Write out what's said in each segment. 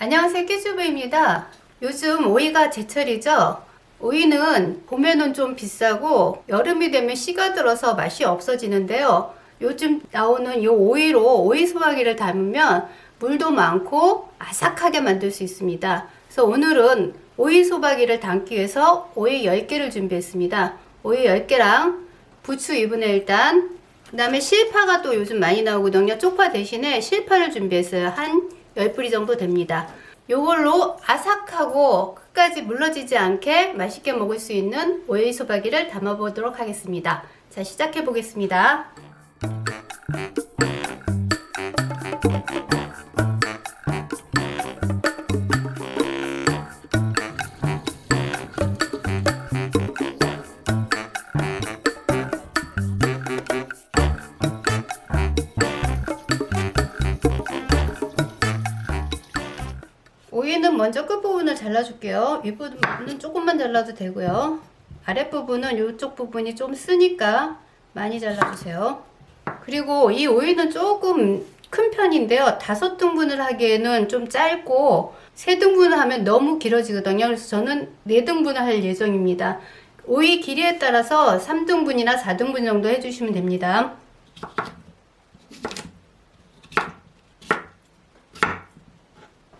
안녕하세요, 끼주부입니다. 요즘 오이가 제철이죠? 오이는 봄에는 좀 비싸고 여름이 되면 씨가 들어서 맛이 없어지는데요. 요즘 나오는 이 오이로 오이 소박이를 담으면 물도 많고 아삭하게 만들 수 있습니다. 그래서 오늘은 오이 소박이를 담기 위해서 오이 10개를 준비했습니다. 오이 10개랑 부추 2분의 1단, 그 다음에 실파가 또 요즘 많이 나오거든요. 쪽파 대신에 실파를 준비했어요. 한 10뿌리 정도 됩니다. 요걸로 아삭하고 끝까지 물러지지 않게 맛있게 먹을 수 있는 오이 소박이를 담아 보도록 하겠습니다. 자, 시작해 보겠습니다. 오이는 먼저 끝부분을 잘라줄게요. 윗부분은 조금만 잘라도 되고요. 아랫부분은 이쪽 부분이 좀 쓰니까 많이 잘라주세요. 그리고 이 오이는 조금 큰 편인데요. 5등분을 하기에는 좀 짧고 3등분을 하면 너무 길어지거든요. 그래서 저는 4등분을 할 예정입니다. 오이 길이에 따라서 3등분이나 4등분 정도 해주시면 됩니다.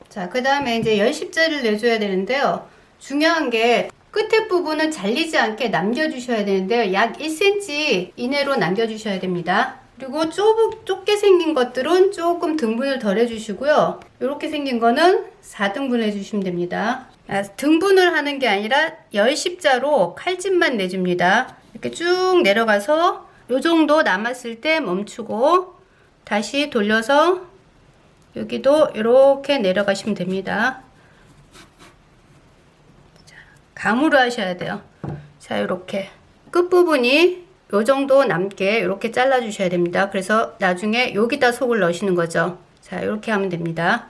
자, 그 다음에 이제 10십자를 내줘야 되는데요. 중요한 게 끝에 부분은 잘리지 않게 남겨주셔야 되는데요. 약 1cm 이내로 남겨주셔야 됩니다. 그리고 좁게 생긴 것들은 조금 등분을 덜 해주시고요. 이렇게 생긴 거는 4등분 해주시면 됩니다. 등분을 하는 게 아니라 10십자로 칼집만 내줍니다. 이렇게 쭉 내려가서 이 정도 남았을 때 멈추고 다시 돌려서 여기도 이렇게 내려가시면 됩니다. 자, 감으로 하셔야 돼요. 자, 이렇게 끝부분이 요 정도 남게 이렇게 잘라 주셔야 됩니다. 그래서 나중에 여기다 속을 넣으시는 거죠. 자, 이렇게 하면 됩니다.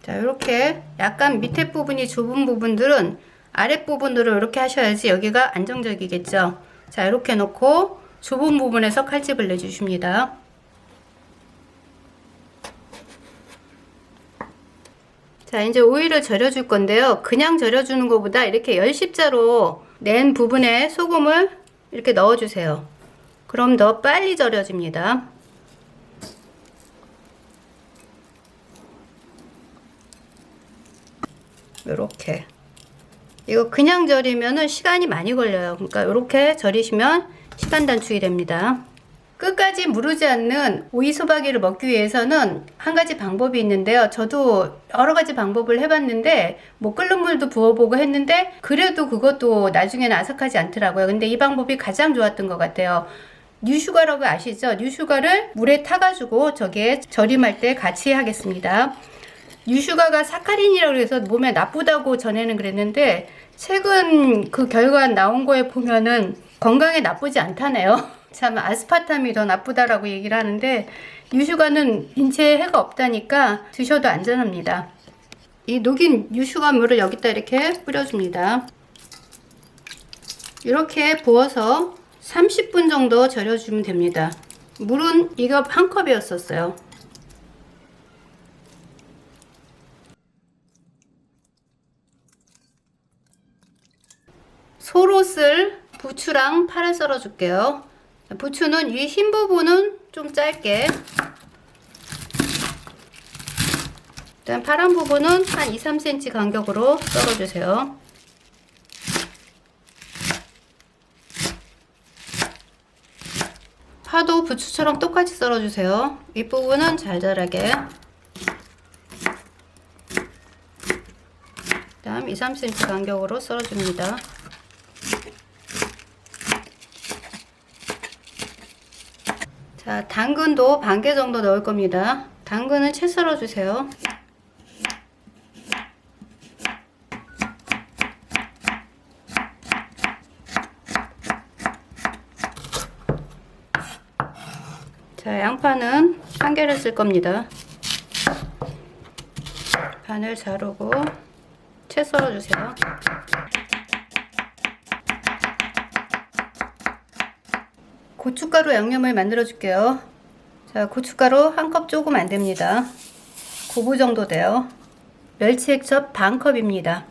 자, 이렇게 약간 밑에 부분이 좁은 부분들은 아랫부분으로 이렇게 하셔야지 여기가 안정적이겠죠. 자, 이렇게 놓고 좁은 부분에서 칼집을 내주십니다. 자, 이제 오이를 절여줄 건데요. 그냥 절여주는 것보다 이렇게 10십자로 낸 부분에 소금을 이렇게 넣어주세요. 그럼 더 빨리 절여집니다. 이렇게. 이거 그냥 절이면은 시간이 많이 걸려요. 그러니까 이렇게 절이시면 시간 단축이 됩니다. 끝까지 무르지 않는 오이 소박이를 먹기 위해서는 한 가지 방법이 있는데요. 저도 여러 가지 방법을 해봤는데 뭐 끓는 물도 부어보고 했는데 그래도 그것도 나중에는 아삭하지 않더라고요. 근데 이 방법이 가장 좋았던 것 같아요. 뉴슈가라고 아시죠? 뉴슈가를 물에 타가지고 저기에 절임할 때 같이 하겠습니다. 뉴슈가가 사카린이라고 해서 몸에 나쁘다고 전에는 그랬는데 최근 그 결과 나온 거에 보면은 건강에 나쁘지 않다네요. 참 아스파탐이 더 나쁘다라고 얘기를 하는데 유슈가는 인체에 해가 없다니까 드셔도 안전합니다. 이 녹인 유슈가 물을 여기다 이렇게 뿌려줍니다. 이렇게 부어서 30분 정도 절여주면 됩니다. 물은 이거 한 컵이었었어요. 소로 쓸 부추랑 파를 썰어 줄게요. 부추는 위 흰 부분은 좀 짧게, 일단 파란 부분은 한 2-3cm 간격으로 썰어 주세요. 파도 부추처럼 똑같이 썰어 주세요. 윗부분은 잘잘하게. 그다음 2-3cm 간격으로 썰어 줍니다. 자, 당근도 반 개 정도 넣을 겁니다. 당근은 채 썰어 주세요. 자, 양파는 한 개를 쓸 겁니다. 반을 자르고 채 썰어 주세요. 고춧가루 양념을 만들어 줄게요. 자, 자, 고춧가루 한 컵 조금 안 됩니다. 9부 정도 돼요. 멸치 액젓 반 컵입니다.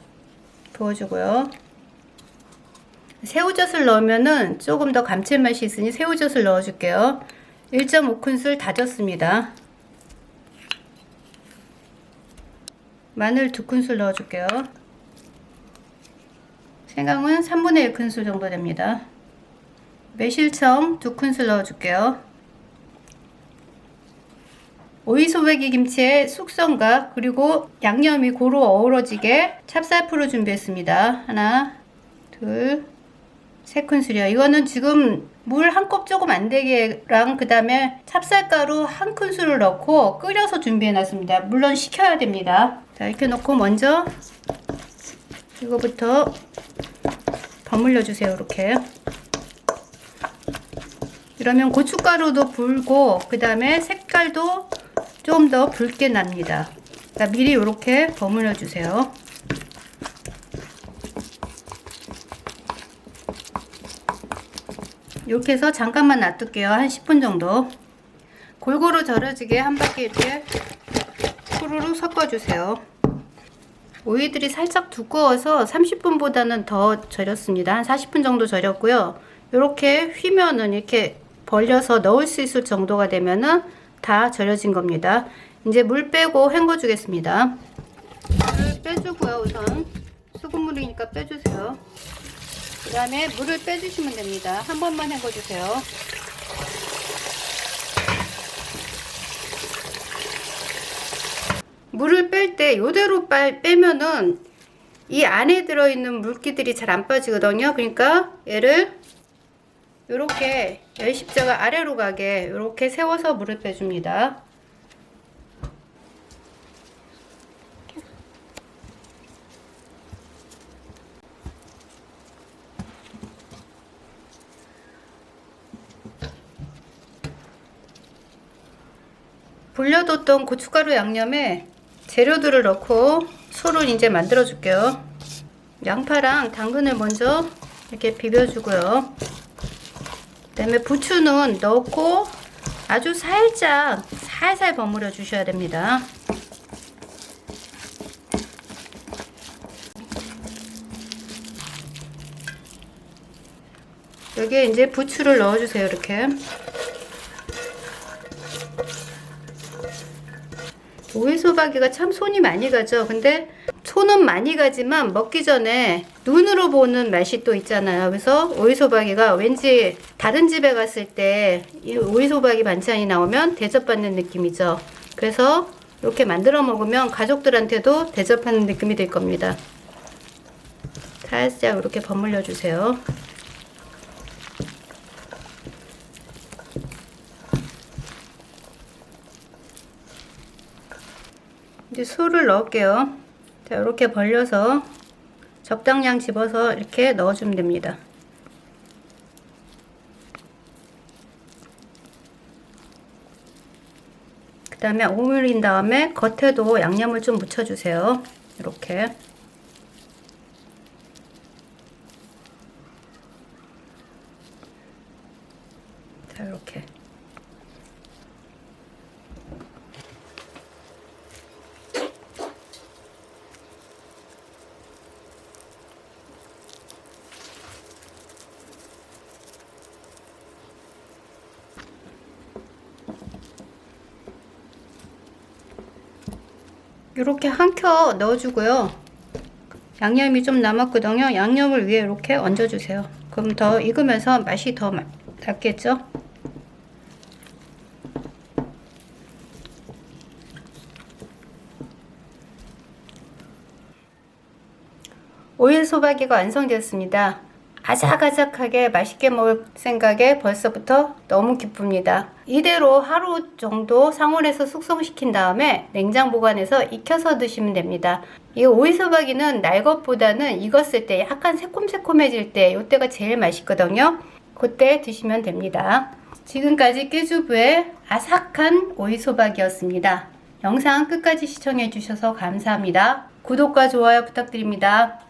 부어주고요. 새우젓을 넣으면은 조금 더 감칠맛이 있으니 새우젓을 넣어줄게요. 1.5큰술 다졌습니다. 마늘 2큰술 넣어줄게요. 생강은 3분의 1큰술 정도 됩니다. 매실청 2큰술 넣어줄게요. 오이소박이 김치의 숙성과 그리고 양념이 고루 어우러지게 찹쌀풀을 준비했습니다. 하나, 둘, 3큰술이요. 이거는 지금 물 한 컵 조금 안 되게랑 그 다음에 찹쌀가루 1큰술을 넣고 끓여서 준비해 놨습니다. 물론 식혀야 됩니다. 자, 이렇게 넣고 먼저 이거부터 버물려 주세요. 이렇게. 이러면 고춧가루도 불고 그 다음에 색깔도 좀 더 붉게 납니다. 자, 미리 이렇게 버무려 주세요. 이렇게 해서 잠깐만 놔둘게요. 한 10분 정도. 골고루 절여지게 한 바퀴 이렇게 후루룩 섞어주세요. 오이들이 살짝 두꺼워서 30분보다는 더 절였습니다. 한 40분 정도 절였고요. 이렇게 휘면은 이렇게 벌려서 넣을 수 있을 정도가 되면은 다 절여진 겁니다. 이제 물 빼고 헹궈 주겠습니다. 물을 빼주고요. 우선 수돗물이니까 빼주세요. 그 다음에 물을 빼주시면 됩니다. 한 번만 헹궈 주세요. 물을 뺄 때 이대로 빼면은 이 안에 들어있는 물기들이 잘 안 빠지거든요. 그러니까 얘를 이렇게 열십자가 아래로 가게 이렇게 세워서 물을 빼줍니다. 불려뒀던 고춧가루 양념에 재료들을 넣고 소를 이제 만들어 줄게요. 양파랑 당근을 먼저 이렇게 비벼주고요. 그 다음에 부추는 넣고 아주 살살 버무려 주셔야 됩니다. 여기에 이제 부추를 넣어주세요. 이렇게. 오이소박이가 참 손이 많이 가죠. 근데 손은 많이 가지만 먹기 전에 눈으로 보는 맛이 또 있잖아요. 그래서 오이소박이가 왠지 다른 집에 갔을 때 이 오이소박이 반찬이 나오면 대접받는 느낌이죠. 그래서 이렇게 만들어 먹으면 가족들한테도 대접하는 느낌이 들 겁니다. 살짝 이렇게 버무려 주세요. 이제 소를 넣을게요. 자, 이렇게 벌려서 적당량 집어서 이렇게 넣어주면 됩니다. 그 다음에 오므린 다음에 겉에도 양념을 좀 묻혀주세요. 이렇게. 자, 이렇게. 이렇게 한 켜 넣어주고요. 양념이 좀 남았거든요. 양념을 위에 이렇게 얹어주세요. 그럼 더 익으면서 맛이 더 낫겠죠? 오일소박이가 완성되었습니다. 아삭아삭하게 맛있게 먹을 생각에 벌써부터 너무 기쁩니다. 이대로 하루 정도 상온에서 숙성시킨 다음에 냉장 보관해서 익혀서 드시면 됩니다. 이 오이소박이는 날 것보다는 익었을 때 약간 새콤새콤해질 때 이때가 제일 맛있거든요. 그때 드시면 됩니다. 지금까지 깨주부의 아삭한 오이소박이었습니다. 영상 끝까지 시청해 주셔서 감사합니다. 구독과 좋아요 부탁드립니다.